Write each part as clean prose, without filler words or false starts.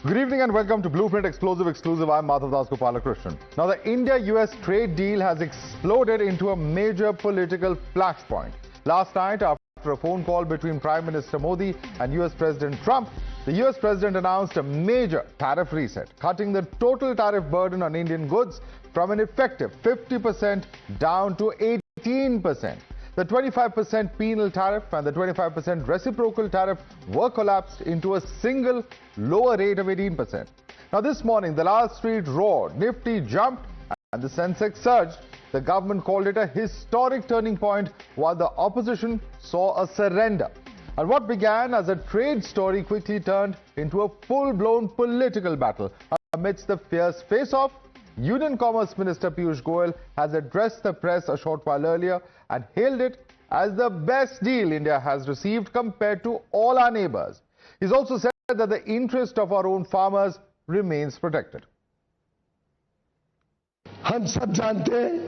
Good evening and welcome to Blueprint Exclusive. I'm Madhavdas G. Now, the India-U.S. Trade Deal has exploded into a major political flashpoint. Last night, after a phone call between Prime Minister Modi and U.S. President Trump, the U.S. President announced a major tariff reset, cutting the total tariff burden on Indian goods from an effective 50% down to 18%. The 25% penal tariff and the 25% reciprocal tariff were collapsed into a single lower rate of 18%. Now, this morning, the Wall Street roared, Nifty jumped, and the Sensex surged. The government called it a historic turning point, while the opposition saw a surrender. And what began as a trade story quickly turned into a full-blown political battle. Amidst the fierce face-off, Union Commerce Minister Piyush Goyal has addressed the press a short while earlier and hailed it as the best deal India has received compared to all our neighbors. He's also said that the interest of our own farmers remains protected. हम सब जानते हैं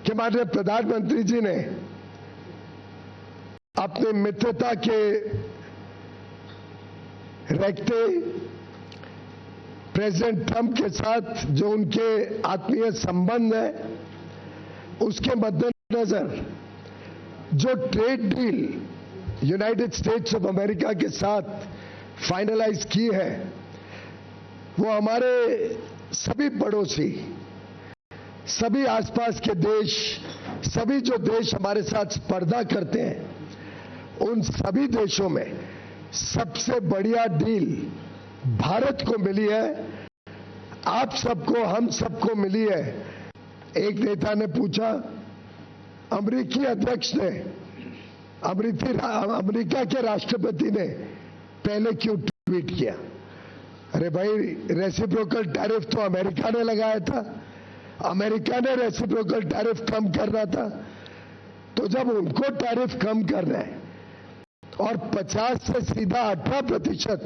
कि माननीय प्रधानमंत्री जी ने अपने मित्रता के रखते प्रेसिडेंट ट्रंप के साथ जो उनके आत्मीय संबंध है, उसके मद्देनजर जो trade deal United states of America के साथ फाइनलाइज की है, वो हमारे सभी पड़ोसी, सभी आसपास के देश, सभी जो देश हमारे साथ स्पर्धा करते हैं, उन सभी देशों में सबसे बढ़िया डील भारत को मिली है। आप सबको, हम सबको मिली है। एक नेता ने पूछा, अमेरिकी अध्यक्ष ने, अमेरिका के राष्ट्रपति ने पहले क्यों ट्वीट किया? अरे भाई, रेसिप्रोकल टैरिफ तो अमेरिका ने लगाया था, अमेरिका ने रेसिप्रोकल टैरिफ कम करना था। तो जब उनको टैरिफ कम करना है और 50 से सीधा 18%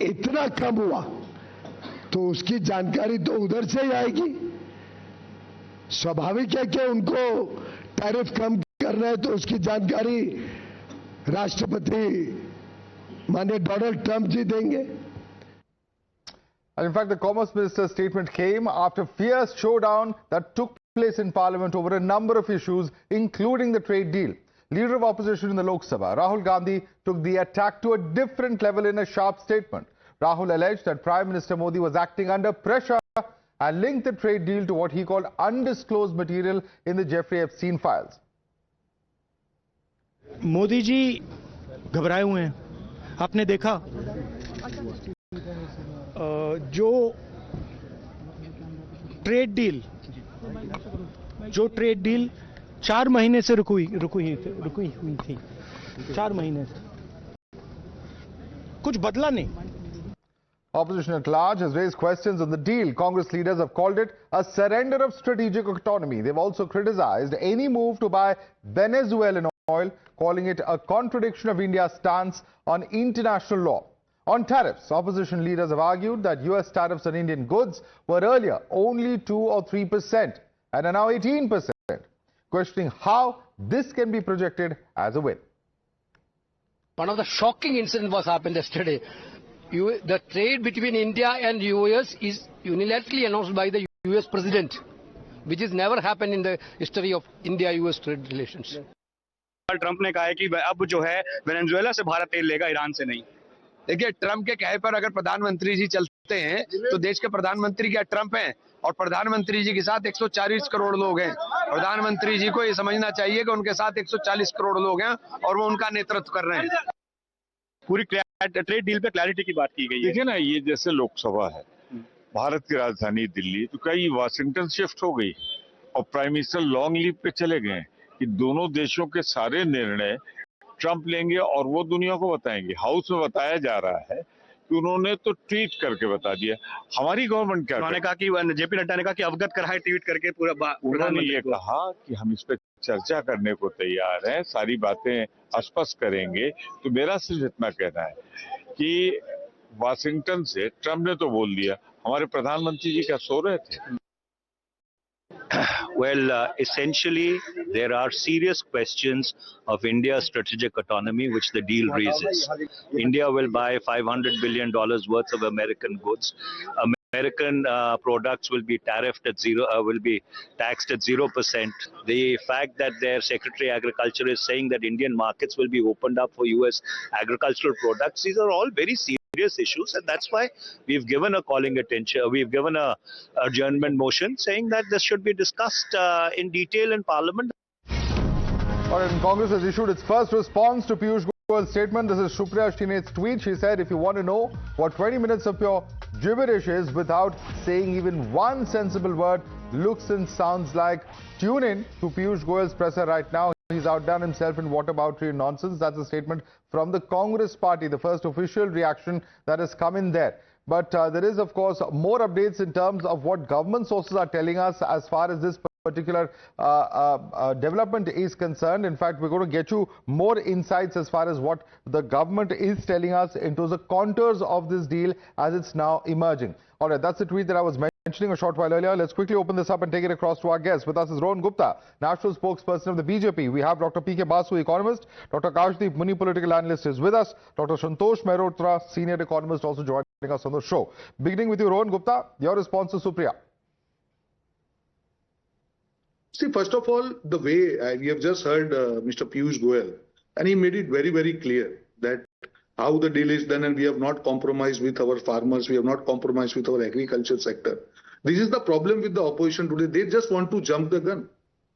इतना कम हुआ, तो उसकी जानकारी तो उधर से ही आएगी। स्वाभाविक है कि उनको टैरिफ कम करना है, तो उसकी जानकारी राष्ट्रपति माननीय डोनाल्ड ट्रंप जी देंगे। And in fact, the Commerce Minister's statement came after fierce showdown that took place in Parliament over a number of issues, including the trade deal. Leader of opposition in the Lok Sabha, Rahul Gandhi, took the attack to a different level in a sharp statement. Rahul alleged that Prime Minister Modi was acting under pressure and linked the trade deal to what he called undisclosed material in the Jeffrey Epstein files. Modi ji घबराए हुए हैं। आपने देखा जो trade deal 4 महीने से रुकी हुई थी 4 महीने से कुछ बदला नहीं। Opposition at large has raised questions on the deal. Congress leaders have called it a surrender of strategic autonomy. They've also criticized any move to buy Venezuelan oil, calling it a contradiction of India's stance on international law. On tariffs, opposition leaders have argued that U.S. tariffs on Indian goods were earlier only 2 or 3% and are now 18%, questioning how this can be projected as a win. One of the shocking incidents was happened yesterday. The trade between India and U.S. is unilaterally announced by the U.S. President, which has never happened in the history of India-U.S. trade relations. Trump ने कहा है कि अब जो है Venezuela से भारत तेल लेगा, ईरान से नहीं। देखिए, ट्रंप के कहे पर अगर प्रधानमंत्री जी चलते हैं तो देश के प्रधानमंत्री क्या ट्रंप हैं? और प्रधानमंत्री जी के साथ 140 करोड़ लोग हैं। प्रधानमंत्री जी को ये समझना चाहिए कि उनके साथ 140 करोड़ लोग हैं और वो उनका नेतृत्व कर रहे हैं। पूरी ट्रेड डील पे क्लैरिटी की बात की गई है। देखिए ना, ये जैसे लोकसभा है, भारत की राजधानी दिल्ली, तो कई वाशिंगटन शिफ्ट हो गई और प्राइम मिनिस्टर लॉन्ग लीव पे चले गए कि दोनों देशों के सारे निर्णय ट्रंप लेंगे और वो दुनिया को बताएंगे। हाउस में बताया जा रहा है कि उन्होंने तो ट्वीट करके बता दिया। हमारी गवर्नमेंट क्या, उन्होंने कहा कि जेपी नड्डा ने कहा कि अवगत कराए ट्वीट करके पूरा। उन्होंने ये कहा कि हम इस पे चर्चा करने को तैयार हैं, सारी बातें स्पष्ट करेंगे। तो मेरा सिर्फ इतना कहना है कि वाशिंगटन से ट्रंप ने तो बोल दिया, हमारे प्रधानमंत्री जी क्या सो रहे थे? Well, essentially, there are serious questions of India's strategic autonomy, which the deal raises. India will buy $500 billion worth of American goods. American products will be tariffed at will be taxed at 0%. The fact that their Secretary Agriculture is saying that Indian markets will be opened up for US agricultural products, these are all very serious issues, and that's why we've given a calling attention. We've given a adjournment motion saying that this should be discussed in detail in Parliament. All right, and Congress has issued its first response to Piyush Goyal's statement. This is Supriya Shrine's tweet. She said, if you want to know what 20 minutes of pure gibberish is without saying even one sensible word looks and sounds like, tune in to Piyush Goyal's presser right now. He's outdone himself in whataboutery nonsense. That's a statement from the Congress party, the first official reaction that has come in there. But there is, of course, more updates in terms of what government sources are telling us as far as this particular development is concerned. In fact, we're going to get you more insights as far as what the government is telling us into the contours of this deal as it's now emerging. All right, that's the tweet that I was mentioning a short while earlier. Let's quickly open this up and take it across to our guest. With us is Rohan Gupta, national spokesperson of the BJP. We have Dr. P.K. Basu, economist. Dr. Kashdeep Muni, political analyst, is with us. Dr. Santosh Mehrotra, senior economist, also joining us on the show. Beginning with you, Rohan Gupta, your response to Supriya. See, first of all, the way we have just heard Mr. Piyush Goyal, and he made it very, very clear that how the deal is done, and we have not compromised with our farmers, we have not compromised with our agriculture sector. This is the problem with the opposition today. They just want to jump the gun.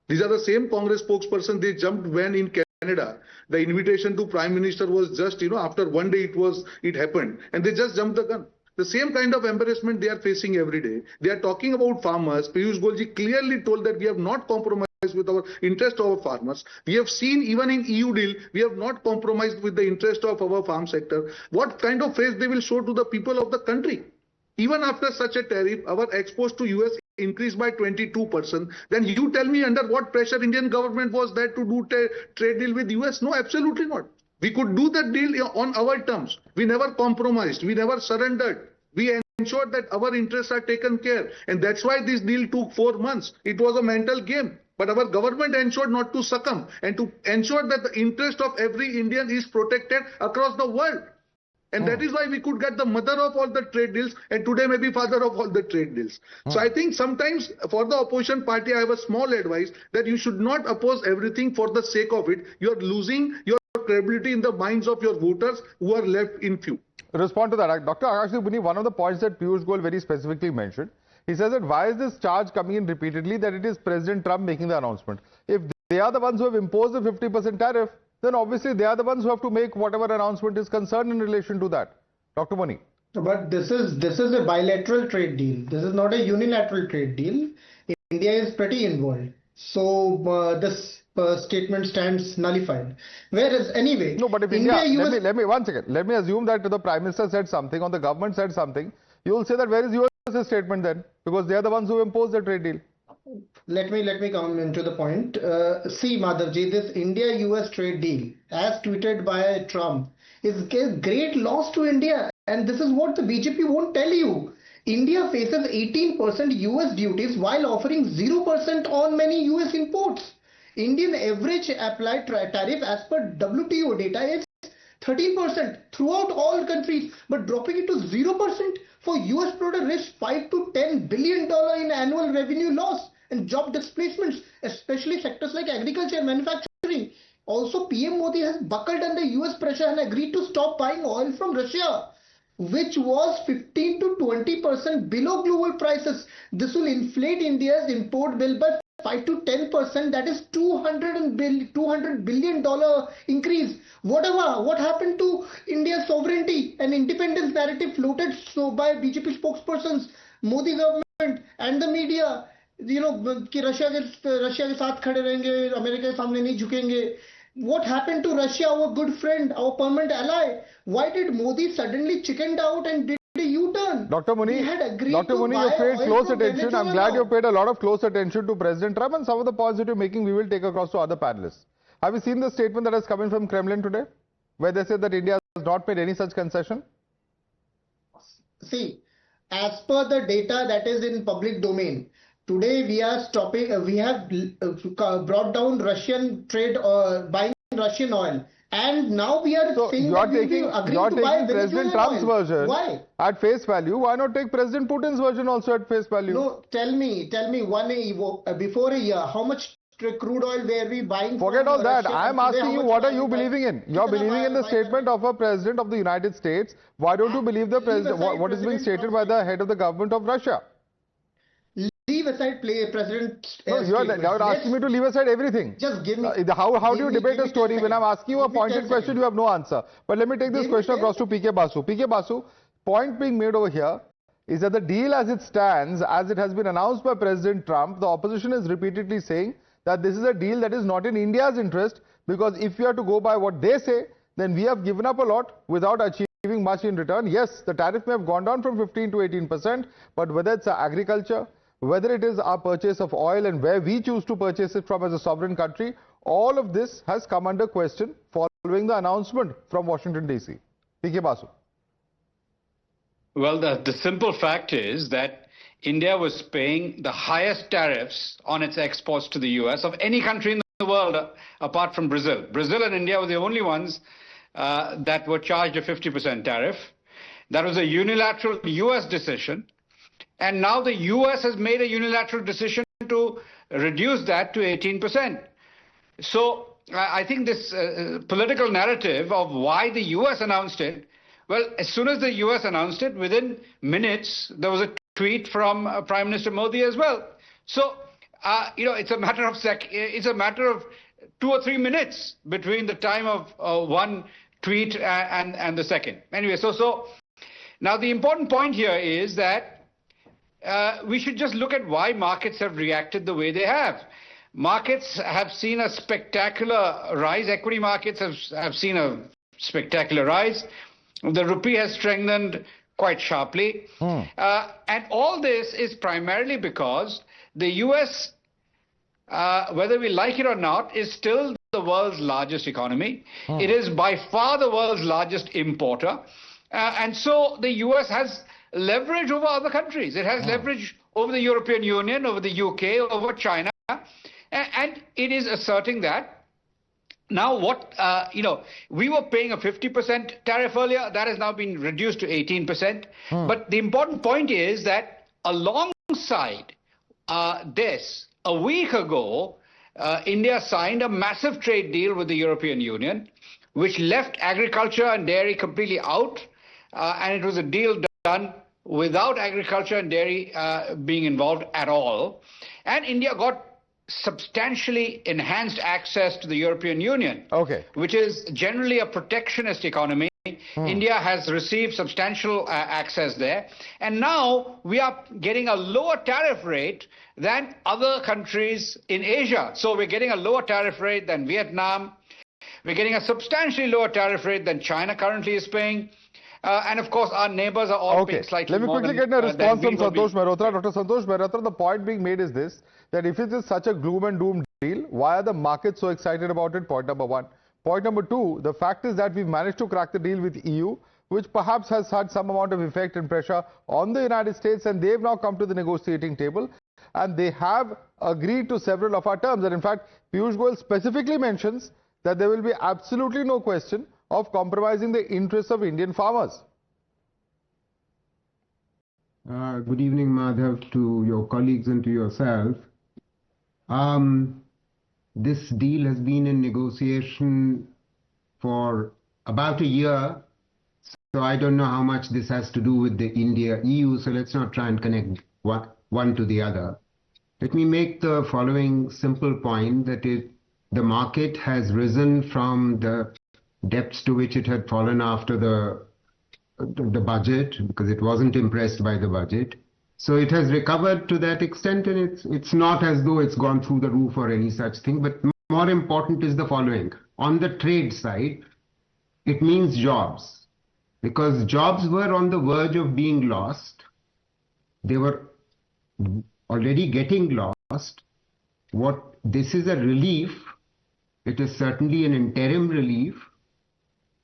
These are the same Congress spokesperson they jumped when in Canada the invitation to Prime Minister was just, after one day it happened, and they just jumped the gun. The same kind of embarrassment they are facing every day. They are talking about farmers. Piyush Goyal clearly told that we have not compromised with our interest of our farmers. We have seen even in EU deal, we have not compromised with the interest of our farm sector. What kind of face they will show to the people of the country? Even after such a tariff, our exports to US increased by 22%. Then you tell me under what pressure Indian government was there to do trade deal with US? No, absolutely not. We could do that deal on our terms. We never compromised. We never surrendered. We ensured that our interests are taken care. And that's why this deal took 4 months. It was a mental game. But our government ensured not to succumb and to ensure that the interest of every Indian is protected across the world. And that is why we could get the mother of all the trade deals and today maybe father of all the trade deals. So I think sometimes for the opposition party, I have a small advice that you should not oppose everything for the sake of it. You are losing your credibility in the minds of your voters who are left in few. Respond to that. Dr. Kashdeep Muni, one of the points that Piyush Goyal very specifically mentioned, he says that why is this charge coming in repeatedly that it is President Trump making the announcement? If they are the ones who have imposed the 50% tariff, then obviously they are the ones who have to make whatever announcement is concerned in relation to that. Dr. Muni. But this is a bilateral trade deal. This is not a unilateral trade deal. India is pretty involved. So this statement stands nullified. Whereas anyway, no, but if India, let me 1 second. Let me assume that the Prime Minister said something or the government said something. You will say that where is US statement then? Because they are the ones who imposed the trade deal. Let me come into the point. See, Madhavji, this India-U.S. trade deal, as tweeted by Trump, is a great loss to India. And this is what the BJP won't tell you. India faces 18% US duties while offering 0% on many US imports. Indian average applied tariff as per WTO data is 13% throughout all countries, but dropping it to 0% for US product risks $5 to $10 billion in annual revenue loss and job displacements, especially sectors like agriculture and manufacturing. Also, PM Modi has buckled under US pressure and agreed to stop buying oil from Russia, which was 15 to 20% below global prices. This will inflate India's import bill by 5 to 10%. That is $200 billion increase. What happened to India's sovereignty and independence narrative floated by BJP spokespersons, Modi government and the media? कि Russia के साथ खड़े रहेंगे, America के सामने नहीं झुकेंगे. What happened to Russia, our good friend, our permanent ally? Why did Modi suddenly chickened out and did a U-turn? Dr. Muni, you paid close attention. I'm glad you paid a lot of close attention to President Trump, and some of the points that you're making we will take across to other panelists. Have you seen the statement that has come in from Kremlin today, where they said that India has not made any such concession? See, as per the data that is in public domain, Today we are stopping. We have brought down Russian trade or buying Russian oil, and now we are So saying you are that we will be taking agreeing to buy President Venezuelan Trump's oil. version Why? at face value. Why not take President Putin's version also at face value? No, tell me, before a year, how much crude oil were we buying? Forget from all that. Russia? I am Today, asking how you, much what are we you buying? believing in? You are believing in the statement of a president of the United States. Why don't you believe the president? What is being stated by the head of the government of Russia? Leave aside President. No, you are asking me to leave aside everything. Just give me. How do you debate a story? When I'm asking you a Give me 10 pointed question, seconds. you have no answer. But let me take this Give me question 10 across to PK Basu. PK Basu, point being made over here is that the deal as it stands, as it has been announced by President Trump, the opposition is repeatedly saying that this is a deal that is not in India's interest, because if we are to go by what they say, then we have given up a lot without achieving much in return. Yes, the tariff may have gone down from 15 to 18%, but whether it's agriculture, whether it is our purchase of oil and where we choose to purchase it from as a sovereign country, all of this has come under question following the announcement from Washington, D.C. PK Basu. Well, the simple fact is that India was paying the highest tariffs on its exports to the U.S. of any country in the world apart from Brazil. Brazil and India were the only ones that were charged a 50% tariff. That was a unilateral U.S. decision. And now the U.S. has made a unilateral decision to reduce that to 18%. So I think this political narrative of why the U.S. announced it, well, as soon as the U.S. announced it, within minutes, there was a tweet from Prime Minister Modi as well. So, it's a matter of 2 or 3 minutes between the time of one tweet and the second. Anyway, so now the important point here is that we should just look at why markets have reacted the way they have. Markets have seen a spectacular rise. Equity markets have seen a spectacular rise. The rupee has strengthened quite sharply. And all this is primarily because the U.S., whether we like it or not, is still the world's largest economy. It is by far the world's largest importer. And so the U.S. has leverage over other countries. It has leverage over the European Union, over the UK, over China. And it is asserting that. Now we were paying a 50% tariff earlier. That has now been reduced to 18%. But the important point is that alongside this, a week ago, India signed a massive trade deal with the European Union, which left agriculture and dairy completely out. And it was a deal done without agriculture and dairy being involved at all. And India got substantially enhanced access to the European Union, which is generally a protectionist economy. India has received substantial access there. And now we are getting a lower tariff rate than other countries in Asia. So we're getting a lower tariff rate than Vietnam. We're getting a substantially lower tariff rate than China currently is paying. And of course, our neighbors are all paying slightly more. Let me quickly get a response from Santosh Mehrotra. Dr. Santosh Mehrotra, the point being made is this, that if it is such a gloom and doom deal, why are the markets so excited about it? Point number one. Point number two, the fact is that we've managed to crack the deal with EU, which perhaps has had some amount of effect and pressure on the United States, and they've now come to the negotiating table, and they have agreed to several of our terms. And in fact, Piyush Goyal specifically mentions that there will be absolutely no question of compromising the interests of Indian farmers. Good evening, Madhav, to your colleagues and to yourself. This deal has been in negotiation for about a year, so I don't know how much this has to do with the India-EU, so let's not try and connect one to the other. Let me make the following simple point, that the market has risen from the depths to which it had fallen after the budget, because it wasn't impressed by the budget. So it has recovered to that extent, and it's not as though it's gone through the roof or any such thing. But more important is the following. On the trade side, it means jobs, because jobs were on the verge of being lost. They were already getting lost. This is a relief. It is certainly an interim relief.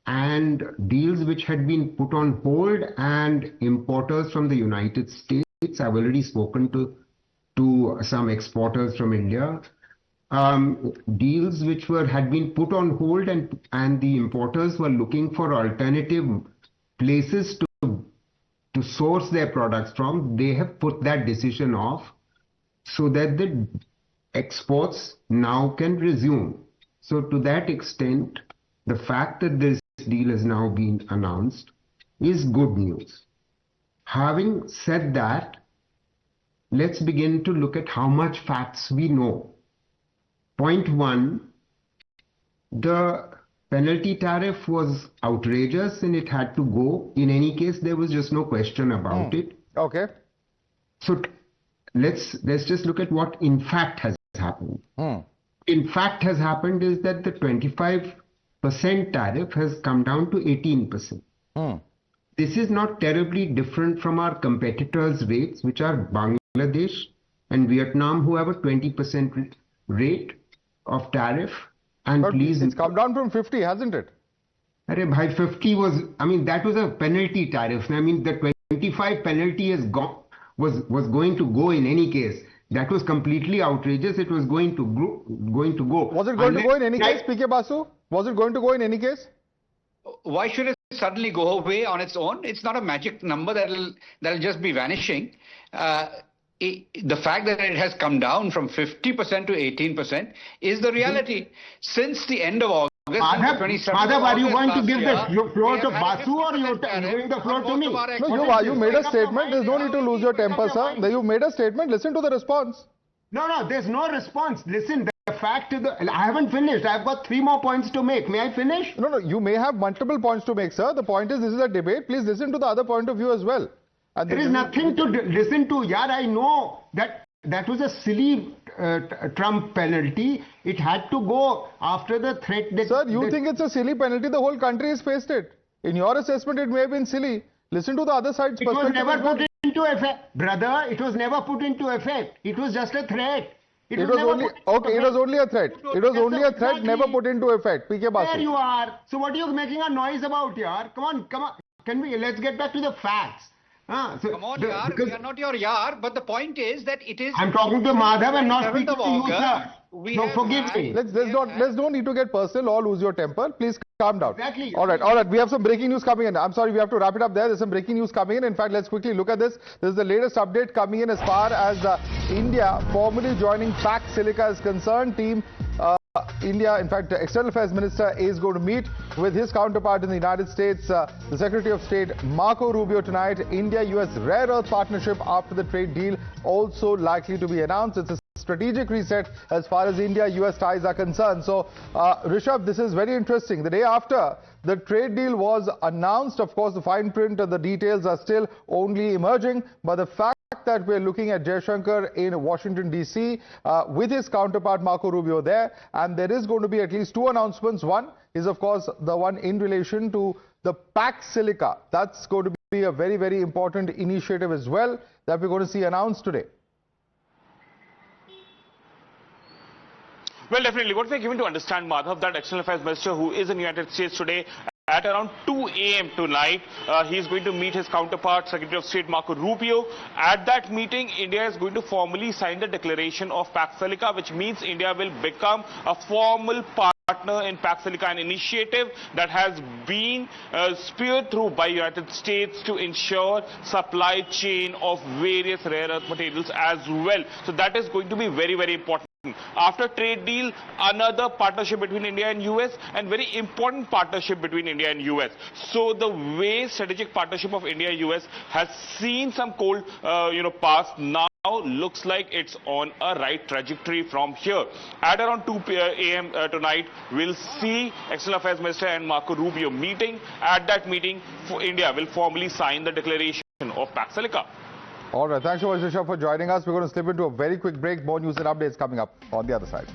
And deals which had been put on hold, and importers from the United States, I've already spoken to to some exporters from India. Deals which had been put on hold, and the importers were looking for alternative places to source their products from. They have put that decision off so that the exports now can resume. So to that extent, the fact that this deal has now been announced is good news. Having said that, let's begin to look at how much facts we know. Point one, the penalty tariff was outrageous and it had to go. In any case, there was just no question about it. Okay. So let's just look at what in fact has happened. In fact has happened is that the 25% tariff has come down to 18%. This is not terribly different from our competitors' rates, which are Bangladesh and Vietnam, who have a 20% rate of tariff. And but please, it's come down from 50, hasn't it? Bhai, 50 was, I mean, that was a penalty tariff. I mean, the 25 penalty has gone, was going to go in any case. That was completely outrageous. It was going to go. Was it going to go in any case, PK Basu? Was it going to go in any case? Why should it suddenly go away on its own? It's not a magic number that'll just be vanishing. The fact that it has come down from 50% to 18% is the reality. Since the end of August, Madhav, are you going to give the floor to Basu or you're giving the floor to me? No, you made a statement. There's no need to lose your temper, sir. You made a statement. Listen to the response. No, there's no response. Listen, the fact is, I haven't finished. I've got 3 more points to make. May I finish? No, you may have multiple points to make, sir. The point is, this is a debate. Please listen to the other point of view as well. And there is nothing to listen to. Yaar, I know that was a silly Trump penalty. It had to go after the threat that... Sir, you think it's a silly penalty? The whole country has faced it. In your assessment, it may have been silly. Listen to the other side's perspective. It was never put into effect. Brother, it was never put into effect. It was just a threat. It was only a threat. It was only a threat, never put into effect. PK Basu. There you are. So what are you making a noise about, yaar? Come on. Let's get back to the facts. Come on, yaar. We are not your yaar, but the point is that it is... I'm talking to Madhav and not speaking to you, sir. So forgive me. Let's don't need to get personal or lose your temper. Please calm down. Exactly. All right. We have some breaking news coming in. I'm sorry, we have to wrap it up there. There's some breaking news coming in. In fact, let's quickly look at this. This is the latest update coming in as far as India formally joining Pact Silica is concerned. India, in fact, the External Affairs Minister is going to meet with his counterpart in the United States, the Secretary of State Marco Rubio tonight. India-U.S. rare earth partnership after the trade deal also likely to be announced. It's a strategic reset as far as India-U.S. ties are concerned. So, Rishabh, this is very interesting. The day after the trade deal was announced, of course, the fine print and the details are still only emerging, but the fact that we're looking at Jaishankar in Washington, D.C. With his counterpart Marco Rubio there, and there is going to be at least 2 announcements. One is, of course, the one in relation to the Pact Silica. That's going to be a very, very important initiative as well that we're going to see announced today. Well, definitely. What we're given to understand, Madhav, that External Affairs Minister, who is in the United States today, at around 2 a.m. tonight, he is going to meet his counterpart, Secretary of State Marco Rubio. At that meeting, India is going to formally sign the declaration of Pact Silica, which means India will become a formal partner in Pact Silica, an initiative that has been speared through by United States to ensure supply chain of various rare earth materials as well. So that is going to be very, very important. After trade deal, another partnership between India and US, and very important partnership between India and US. So the way strategic partnership of India-US has seen some cold, past, now looks like it's on a right trajectory from here. At around 2 a.m. Tonight, we'll see External Affairs Minister and Marco Rubio meeting. At that meeting, India will formally sign the declaration of Pact Silica. All right. Thanks so much, Rishabh, for joining us. We're going to slip into a very quick break. More news and updates coming up on the other side.